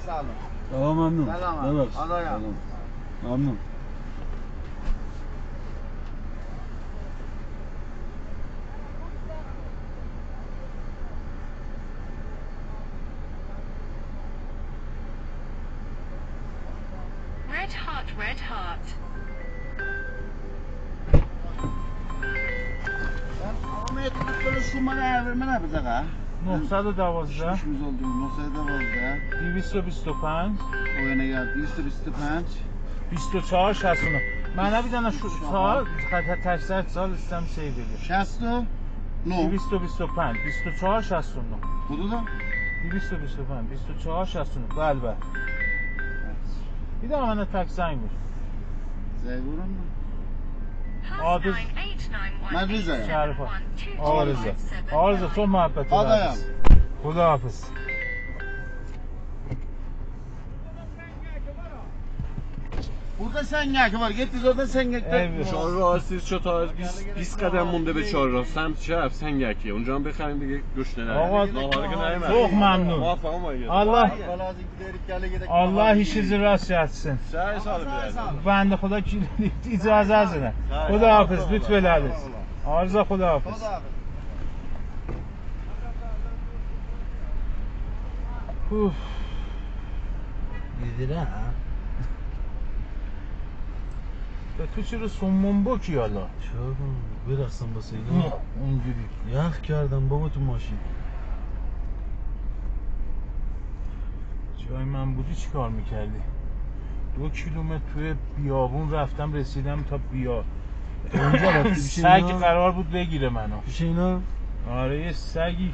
سلام. آقا ممنون. سلام. آدایم. ممنون. Red Heart. آمد تو شما من بزنه. 912 شش میزولدی 912 225 اوه نگاه 225 24 69 من نبیدن سال خط سال استم سیبیلی 69 225 24 69 حدودا 225 24 69 بله بله دیدم من تک زنگ بود زیبورم آدرس من ریزایم شرفا آرزا تو محبت آدایم خدا حافظ burada sengek var. Gitti orada sengekte. چهارراه هستید چه تا 20 قدم مونده به چهارراه سمت چپ سنگکیه اونجا هم بخریم دیگه گوش نداریم آقا çok memnun Allah işinizi rast yatsın bende خدا icazə azına خدا حافظ lütfederiz arıza خدا حافظ دیدی نه تو چرا سمون بکی حالا چرا برقصم باسه اینا اونجوری یخ کردم بابا تو ماشین جای من بودی چی کار میکردی 2 کیلومتر توی بیابون رفتم رسیدم تا اونجا رفتی سگ قرار بود بگیره منو پیش اینا آره یه سگی